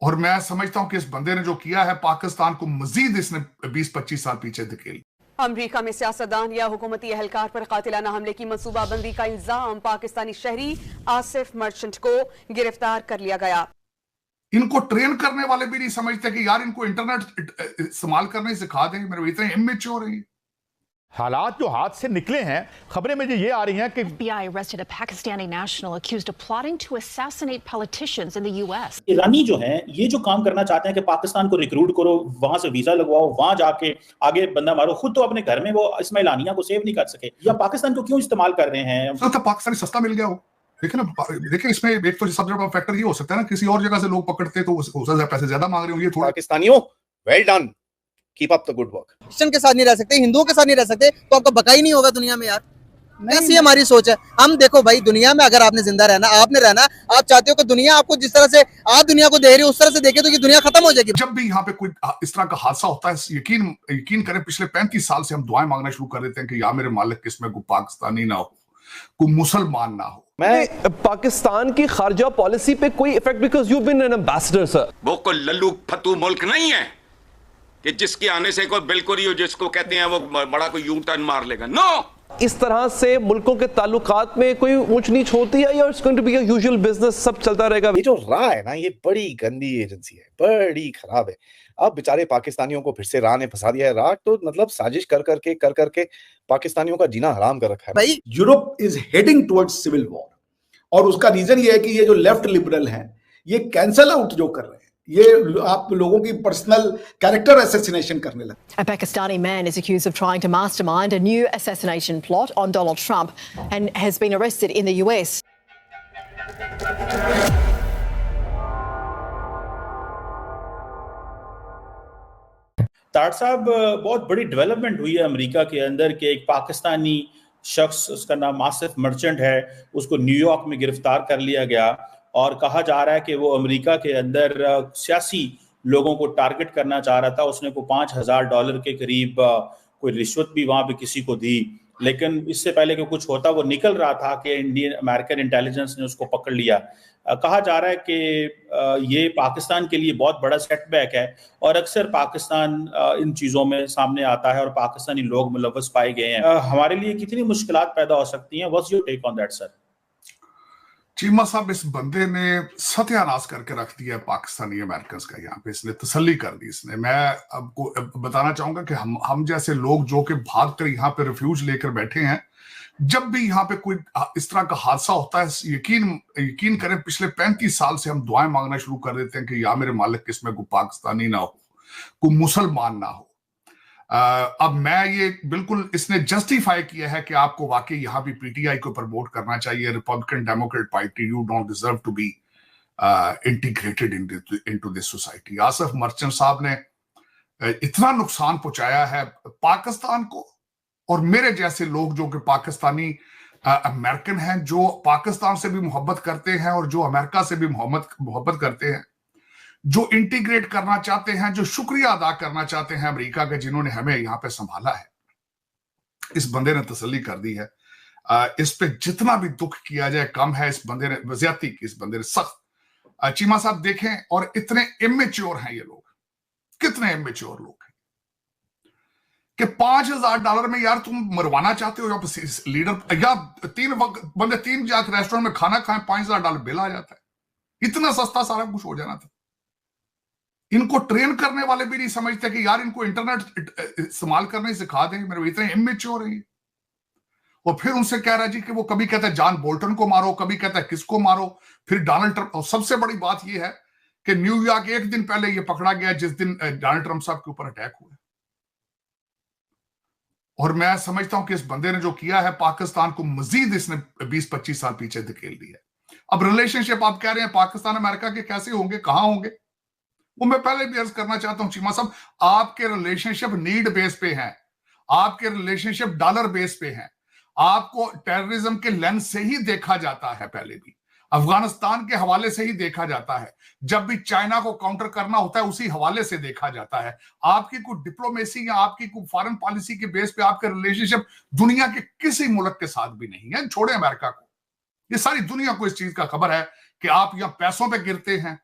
और मैं समझता हूं कि इस बंदे ने जो किया है पाकिस्तान को मजीद इसने 20-25 साल पीछे धकेल। अमरीका में सियासतदान या हुकूमती एहलकार पर कातिलाना हमले की मनसूबाबंदी का इल्जाम पाकिस्तानी शहरी आसिफ मर्चेंट को गिरफ्तार कर लिया गया। इनको ट्रेन करने वाले भी नहीं समझते कि यार इनको इंटरनेट इस्तेमाल करने सिखा दें। मेरे इतने इमेच्योर हैं। हालात जो हाथ से निकले हैं, खबरें मुझे ये आ रही हैं कि FBI arrested a Pakistani national accused of plotting to assassinate politicians in the US. ईरानी जो हैं ये जो काम करना चाहते हैं कि पाकिस्तान को रिक्रूट करो, वहां से वीजा लगवाओ, वहां जाके आगे बंदा मारो, खुद तो अपने घर में वो इस्माइल हानिया को सेव नहीं कर सके, या पाकिस्तान को क्यों इस्तेमाल कर रहे हैं? तो पाकिस्तानी सस्ता मिल गया हो। देखिए ना, देखिए इसमें एक तो सबसे बड़ा फैक्टर ये हो सकता है ना, किसी और जगह से लोग पकड़ते तो उससे पैसे ज्यादा मांग रहे होंगे। थोड़ा पाकिस्तानियों well done, keep up the good work. Christian के साथ नहीं रह सकते, हिंदुओं के साथ नहीं रह सकते, तो आपका बका ही नहीं होगा दुनिया में यार। ऐसी हमारी सोच है। हम देखो भाई, दुनिया में अगर आपने जिंदा रहना, आपने रहना, आप चाहते हो कि दुनिया आपको जिस तरह से आप दुनिया को देख रहे हो उस तरह से देखे तो ये दुनिया खत्म हो जाएगी। जब भी यहाँ पे कोई इस तरह का हादसा होता है, यकीन करें पिछले 35 साल से हम दुआएं मांगना शुरू कर देते हैं कि या मेरे मालिक किसमें कोई पाकिस्तानी ना हो, कोई मुसलमान ना हो। मैं पाकिस्तान की खारजा पॉलिसी पे कोई effect, because you been an ambassador sir. वो कोई लल्लू फतू मुल्क नहीं है कि जिसके आने से कोई बिल्कुल ही जिसको कहते हैं वो बड़ा कोई यू टर्न मार लेगा। नो, इस तरह से मुल्कों के ताल्लुकात में कोई ऊंच नीच होती है या it's going to be a usual business, सब चलता रहेगा? ये जो राह है ना, ये बड़ी गंदी एजेंसी है, बड़ी खराब है। अब बेचारे पाकिस्तानियों को फिर से राह ने फंसा दिया है। राह तो मतलब साजिश कर करके पाकिस्तानियों का जीना हराम कर रखा है भाई। Europe is heading towards civil war, और उसका रीजन ये है कि ये जो लेफ्ट लिबरल हैं ये कैंसल आउट जो कर रहे हैं, ये आप लोगों की पर्सनल कैरेक्टर असैसिनेशन करने लगे। A Pakistani man is accused of trying to mastermind a new assassination plot on Donald Trump and has been arrested in the US. ताड़ साहब, बहुत बड़ी डेवलपमेंट हुई है अमेरिका के अंदर कि एक पाकिस्तानी शख्स, उसका नाम आसिफ मर्चेंट है, उसको न्यूयॉर्क में गिरफ्तार कर लिया गया और कहा जा रहा है कि वो अमेरिका के अंदर सियासी लोगों को टारगेट करना चाह रहा था। उसने को $5,000 के करीब कोई रिश्वत भी वहां पे किसी को दी, लेकिन इससे पहले कि कुछ होता वो निकल रहा था कि इंडियन अमेरिकन इंटेलिजेंस ने उसको पकड़ लिया। कहा जा रहा है कि ये पाकिस्तान के लिए बहुत बड़ा सेटबैक है और अक्सर पाकिस्तान इन चीज़ों में सामने आता है और पाकिस्तानी लोग मुलव्वस पाए गए हैं। हमारे लिए कितनी मुश्किलात पैदा हो सकती हैं? What's your take on that sir? Cheema साहब, इस बंदे ने सत्यानाश करके रख दिया पाकिस्तानी अमेरिकन का। यहाँ पे इसने तसल्ली कर दी। इसने, मैं आपको बताना चाहूंगा कि हम जैसे लोग जो कि भाग कर यहाँ पे रिफ्यूज लेकर बैठे हैं, जब भी यहाँ पे कोई इस तरह का हादसा होता है, यकीन करें पिछले 35 साल से हम दुआएं मांगना शुरू कर देते हैं कि या मेरे मालिक किसमें कोई पाकिस्तानी ना हो, कोई मुसलमान ना हो। अब मैं ये बिल्कुल, इसने जस्टिफाई किया है कि आपको वाकई यहाँ भी पीटीआई को प्रमोट करना चाहिए, Republican Democrat party, you don't deserve to be integrated into this society. Asif Merchant साहब ने इतना नुकसान पहुंचाया है पाकिस्तान को, और मेरे जैसे लोग जो कि पाकिस्तानी अमेरिकन हैं, जो पाकिस्तान से भी मोहब्बत करते हैं और जो अमेरिका से भी मोहब्बत करते हैं, जो इंटीग्रेट करना चाहते हैं, जो शुक्रिया अदा करना चाहते हैं अमेरिका के, जिन्होंने हमें यहां पे संभाला है। इस बंदे ने तसल्ली कर दी है। इस पे जितना भी दुख किया जाए कम है। इस बंदे ने ज्यादती की, इस बंदे ने सख्त। चीमा साहब देखें, और इतने इमेच्योर हैं ये लोग, कितने इमेच्योर लोग हैं कि $5,000 में यार तुम मरवाना चाहते हो लीडर, या 3 बंदे 3 जाकर रेस्टोरेंट में खाना खाएं, $5,000 बिल आ जाता है। इतना सस्ता सारा कुछ हो जाना था। इनको ट्रेन करने वाले भी नहीं समझते कि यार इनको इंटरनेट इस्तेमाल करने सिखा दें। मेरे इतने इमेच्योर हैं। और फिर उनसे कह रहा जी कि वो कभी कहता है जॉन बोल्टन को मारो, कभी कहता है किसको मारो, फिर डोनाल्ड ट्रंप। और सबसे बड़ी बात यह है कि न्यूयॉर्क एक दिन पहले ये पकड़ा गया जिस दिन डोनाल्ड ट्रंप साहब के ऊपर अटैक हुआ। और मैं समझता हूं कि इस बंदे ने जो किया है पाकिस्तान को मजीद इसने 20-25 साल पीछे धकेल दिया। अब रिलेशनशिप आप कह रहे हैं पाकिस्तान अमेरिका के कैसे होंगे, कहां होंगे, वो मैं पहले भी अर्ज करना चाहता हूं चीमा साहब। आपके रिलेशनशिप नीड बेस पे हैं, आपके रिलेशनशिप डॉलर बेस पे हैं। आपको टेररिज्म के लेंस से ही देखा जाता है, पहले भी अफगानिस्तान के हवाले से ही देखा जाता है। जब भी चाइना को काउंटर करना होता है उसी हवाले से देखा जाता है। आपकी कोई डिप्लोमेसी या आपकी कोई फॉरेन पॉलिसी के बेस पे आपके रिलेशनशिप दुनिया के किसी मुल्क के साथ भी नहीं है, छोड़े अमेरिका को। ये सारी दुनिया को इस चीज का खबर है कि आप यहां पैसों पे गिरते हैं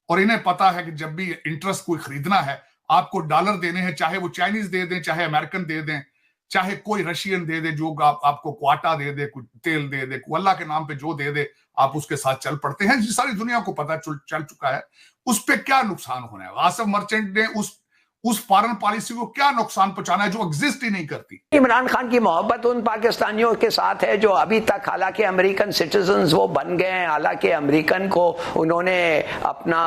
और इन्हें पता है कि जब भी इंटरेस्ट कोई खरीदना है, आपको डॉलर देने हैं, चाहे वो चाइनीज दे दें, चाहे अमेरिकन दे दें, चाहे कोई रशियन दे दे, जो आपको क्वाटा दे दे, कुछ तेल दे दे, अल्लाह के नाम पे जो दे दे, आप उसके साथ चल पड़ते हैं। सारी दुनिया को पता चल चुका है उस पे क्या नुकसान होना है। आसिफ मर्चेंट ने उस फॉरेन पॉलिसी को क्या नुकसान पहुंचाना है जो एग्जिस्ट ही नहीं करती। इमरान खान की मोहब्बत उन पाकिस्तानियों के साथ है जो अभी तक, हालांकि अमेरिकन सिटीजन्स वो बन गए हैं, हालांकि अमेरिकन को उन्होंने अपना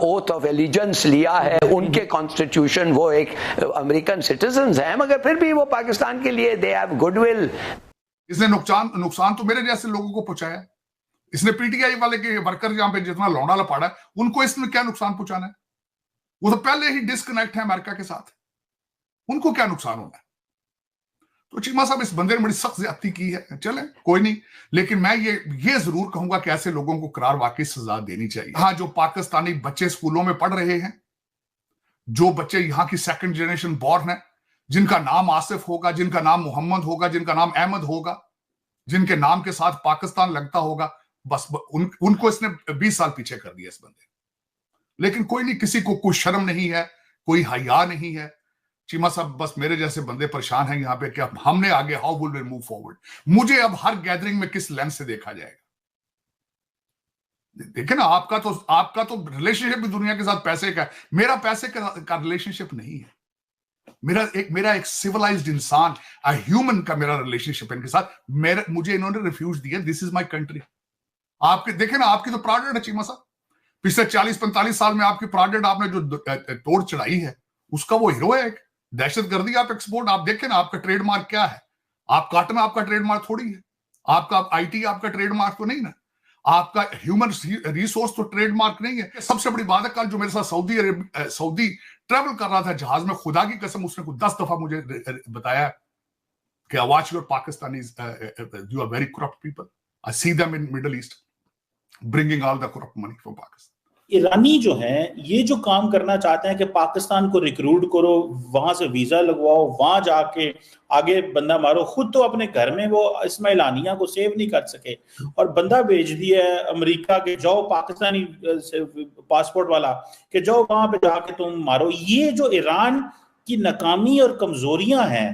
ओथ ऑफ एलिजेंस लिया है, उनके कॉन्स्टिट्यूशन, वो एक अमेरिकन सिटीजन्स हैं, मगर फिर भी वो पाकिस्तान के लिए दे हैव गुडविल। इसने नुकसान तो मेरे जैसे लोगों को पहुंचाया। इसने पीटीआई वाले के वर्कर जहां पे जितना लौंडा लपाड़ा है, उनको इसने क्या नुकसान पहुंचाना है? वो तो पहले ही डिस्कनेक्ट है अमेरिका के साथ, उनको क्या नुकसान होना है? तो चीमा साहब इस बंदे ने बड़ी सख्त ज्यादती की है, चले कोई नहीं, लेकिन मैं ये जरूर कहूंगा कि ऐसे लोगों को करार वाकई सजा देनी चाहिए। हाँ, जो पाकिस्तानी बच्चे स्कूलों में पढ़ रहे हैं, जो बच्चे यहाँ की सेकंड जनरेशन बॉर्न है, जिनका नाम आसिफ होगा, जिनका नाम मोहम्मद होगा, जिनका नाम अहमद होगा, जिनके नाम के साथ पाकिस्तान लगता होगा, बस उनको इसने 20 साल पीछे कर दिया इस बंदे। लेकिन कोई नहीं, किसी को कोई शर्म नहीं है, कोई हया नहीं है। चीमा साहब बस मेरे जैसे बंदे परेशान हैं यहाँ पे कि अब हमने आगे, how will we move forward. मुझे अब हर गैदरिंग में किस लेंस से देखा जाएगा। देखिए ना, आपका तो रिलेशनशिप भी दुनिया के साथ पैसे का है, मेरा पैसे का रिलेशनशिप नहीं है। मेरा एक सिविलाइज्ड इंसान, ह्यूमन का मेरा रिलेशनशिप इनके साथ। मुझे इन्होंने रिफ्यूज दिया, दिस इज माई कंट्री। आपके देखे ना, आपकी तो प्रोडक्ट है चीमा साहब, पिछले 40-45 साल में आपकी प्रोडक्ट आपने जो तोड़ चढ़ाई है, उसका वो हीरो है। एक दहशतगर्दी आप एक्सपोर्ट, आप देखें ना, आपका ट्रेडमार्क क्या है? आप काटना आपका ट्रेडमार्क थोड़ी है, आपका आईटी आपका ट्रेडमार्क तो नहीं ना, आपका ह्यूमन रिसोर्स तो ट्रेडमार्क नहीं है। सबसे बड़ी बात है, कल जो मेरे साथ सऊदी ट्रेवल कर रहा था जहाज में, खुदा की कसम उसने कुछ 10 दफा मुझे बताया कि watch your Pakistanis, you are very corrupt people, I see them in Middle East bringing all the corrupt money from Pakistan. ईरानी जो हैं ये जो काम करना चाहते हैं कि पाकिस्तान को रिक्रूट करो, वहां से वीजा लगवाओ, वहां जाके आगे बंदा मारो, खुद तो अपने घर में वो इस्माइल हानिया को सेव नहीं कर सके और बंदा भेज दिया है अमेरिका के, जाओ पाकिस्तानी पासपोर्ट वाला कि जाओ वहां पे जाके तुम मारो। ये जो ईरान की नाकामी और कमजोरियां हैं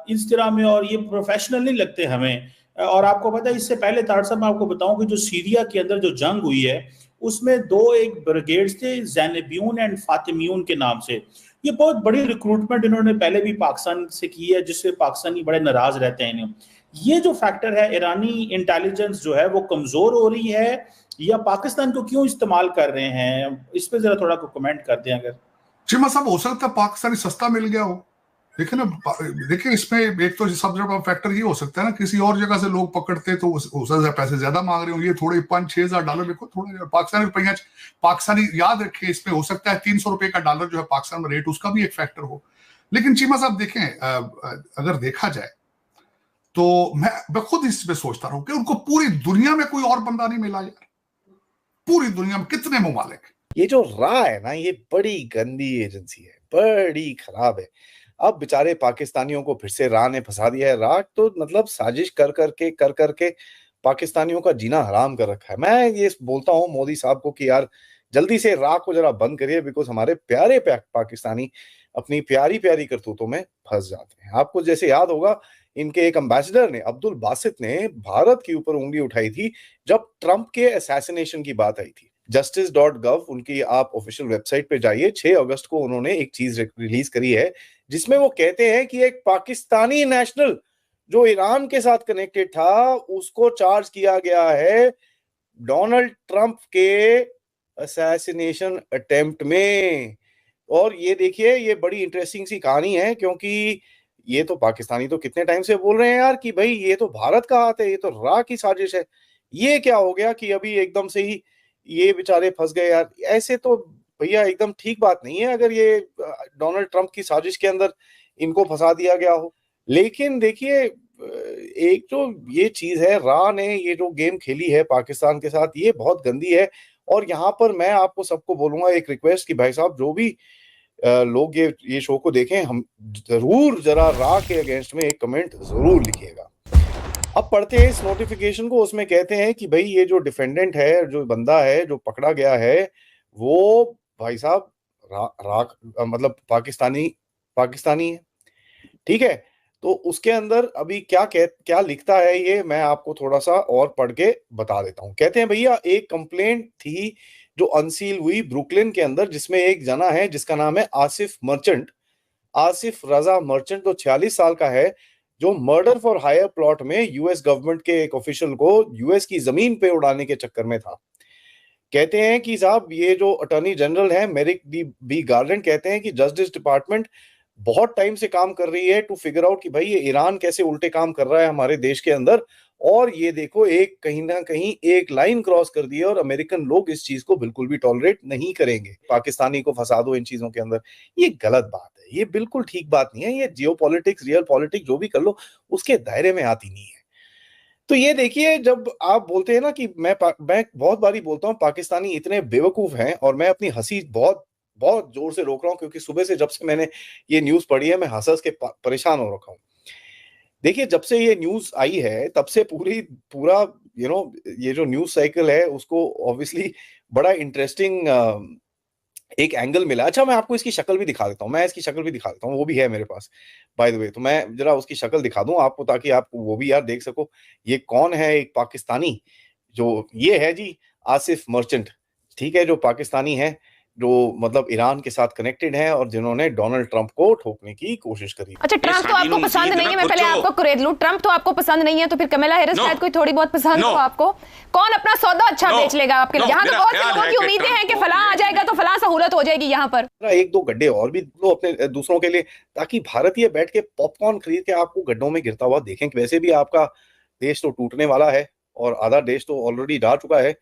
इस तरह में, और ये प्रोफेशनल नहीं लगते हमें। और आपको पता है, इससे पहले तार साहब मैं आपको बताऊं कि जो सीरिया के अंदर जो जंग हुई है उसमें एक ब्रिगेड्स थे, ज़ैनबियून एंड फातिमियून के नाम से। ये बहुत बड़ी रिक्रूटमेंट इन्होंने पहले भी पाकिस्तान से की है, जिससे पाकिस्तानी बड़े नाराज रहते हैं इन्हें। ये जो फैक्टर है, ईरानी इंटेलिजेंस जो है वो कमजोर हो रही है या पाकिस्तान को क्यों इस्तेमाल कर रहे हैं, इस पे जरा थोड़ा कमेंट कर दें अगर। चीमा साहब, हो सकता है पाकिस्तानी सस्ता मिल गया हो। देखिए ना, देखिए इसमें एक तो सबसे बड़ा फैक्टर ये हो सकता है ना, किसी और जगह से लोग पकड़ते तो उससे पैसे ज्यादा मांग रहे हो, ये थोड़े 5-6 हज़ार डॉलर देखो, थोड़ा पाकिस्तानी रुपया, पाकिस्तानी याद रखें, इसमें हो सकता है 300 रुपए का डॉलर जो है पाकिस्तान में रेट, उसका भी एक फैक्टर हो। लेकिन चीमा साहब देखें, अगर देखा जाए तो मैं खुद इस पे सोचता रहूं कि उनको पूरी दुनिया में कोई और बंदा नहीं मिला यार, पूरी दुनिया में कितने मुमालिक। ये जो रा है ना, ये बड़ी गंदी एजेंसी है, बड़ी खराब है। अब बेचारे पाकिस्तानियों को फिर से रा ने फंसा दिया है। रा तो मतलब साजिश कर करके पाकिस्तानियों का जीना हराम कर रखा है। मैं ये बोलता हूँ मोदी साहब को कि यार जल्दी से रा को जरा बंद करिए, बिकॉज हमारे प्यारे पाकिस्तानी अपनी प्यारी प्यारी करतूतों में फंस जाते हैं। आपको जैसे याद होगा, इनके एक एम्बेसडर ने, अब्दुल बासित ने भारत के ऊपर उंगली उठाई थी जब ट्रंप के असैसिनेशन की बात आई थी। justice.gov उनकी आप ऑफिशियल वेबसाइट पे जाइए, 6 अगस्त को उन्होंने एक चीज रिलीज करी है जिसमें वो कहते हैं कि एक पाकिस्तानी नेशनल जो ईरान के साथ कनेक्टेड था उसको चार्ज किया गया है डोनाल्ड ट्रंप के असैसिनेशन अटेम्प्ट में। और ये देखिए, ये बड़ी इंटरेस्टिंग सी कहानी है, क्योंकि ये तो पाकिस्तानी तो कितने टाइम से बोल रहे हैं यार कि भाई ये तो भारत का हाथ है, ये तो रा की साजिश है। ये क्या हो गया कि अभी एकदम से ही ये बेचारे फंस गए यार? ऐसे तो भैया एकदम ठीक बात नहीं है अगर ये डोनाल्ड ट्रंप की साजिश के अंदर इनको फंसा दिया गया हो। लेकिन देखिए, एक जो ये चीज है, रा ने ये जो गेम खेली है पाकिस्तान के साथ, ये बहुत गंदी है। और यहाँ पर मैं आपको सबको बोलूंगा एक रिक्वेस्ट कि भाई साहब, जो भी लोग ये शो को देखें, हम जरूर जरा रा के अगेंस्ट में एक कमेंट जरूर लिखिएगा। अब पढ़ते हैं इस नोटिफिकेशन को, उसमें कहते हैं कि भाई ये जो डिफेंडेंट है, जो बंदा है जो पकड़ा गया है, वो भाई साहब मतलब पाकिस्तानी है, ठीक है। तो उसके अंदर अभी क्या लिखता है ये मैं आपको थोड़ा सा और पढ़ के बता देता हूं। कहते हैं भैया एक कंप्लेंट थी जो अनसील हुई ब्रुकलिन के अंदर, जिसमें एक जना है जिसका नाम है आसिफ रजा मर्चेंट, तो 46 साल का है, जो मर्डर फॉर हायर प्लॉट में यूएस गवर्नमेंट के एक ऑफिशियल को यूएस की जमीन पे उड़ाने के चक्कर में था। कहते हैं कि साहब ये जो अटॉर्नी जनरल है मेरिक बी गार्लैंड, कहते हैं कि जस्टिस डिपार्टमेंट बहुत टाइम से काम कर रही है टू फिगर आउट कि भाई ये ईरान कैसे उल्टे काम कर रहा है हमारे देश के अंदर, और ये देखो एक कहीं ना कहीं एक लाइन क्रॉस कर दी है और अमेरिकन लोग इस चीज को बिल्कुल भी टॉलरेट नहीं करेंगे। पाकिस्तानी को फंसा दो इन चीजों के अंदर, ये गलत बात है, ये बिल्कुल ठीक बात नहीं है। ये जियो पॉलिटिक्स रियल पॉलिटिक्स जो भी कर लो उसके दायरे में आती नहीं है। तो ये देखिए, जब आप बोलते हैं ना कि मैं बहुत बारी बोलता हूँ पाकिस्तानी इतने बेवकूफ हैं, और मैं अपनी हंसी बहुत बहुत जोर से रोक रहा हूँ क्योंकि सुबह से जब से मैंने ये न्यूज पढ़ी है मैं हंस के परेशान हो रखा हूँ। देखिए, जब से ये न्यूज आई है तब से पूरा ये जो न्यूज साइकिल है उसको ऑब्वियसली बड़ा इंटरेस्टिंग एक एंगल मिला। अच्छा, मैं आपको इसकी शक्ल भी दिखा देता हूँ, वो भी है मेरे पास बाय द वे। तो मैं जरा उसकी शक्ल दिखा दूं आपको ताकि आप वो भी यार देख सको ये कौन है। एक पाकिस्तानी, जो ये है जी आसिफ मर्चेंट, ठीक है, जो पाकिस्तानी है, जो मतलब ईरान के साथ कनेक्टेड है और जिन्होंने डोनाल्ड ट्रंप को ठोकने की कोशिश करी। अच्छा, ट्रंप तो आपको पसंद नहीं है, मैं पहले आपको कुरेद लूं। ट्रंप तो आपको पसंद नहीं है तो फिर कमला हैरिस शायद कोई थोड़ी बहुत पसंद हो आपको। कौन अपना सौदा अच्छा बेच लेगा आपके लिए? यहाँ तो बहुत से लोगों की उम्मीदें हैं कि फलां आ जाएगा तो फलां सहूलत हो जाएगी यहाँ पर। एक दो गड्ढे और भी लो अपने दूसरों के लिए, ताकि भारतीय बैठ के पॉपकॉर्न खरीद के आपको गड्ढों में गिरता हुआ देखें। वैसे भी आपका देश तो टूटने वाला है और आधा देश तो ऑलरेडी जा चुका है।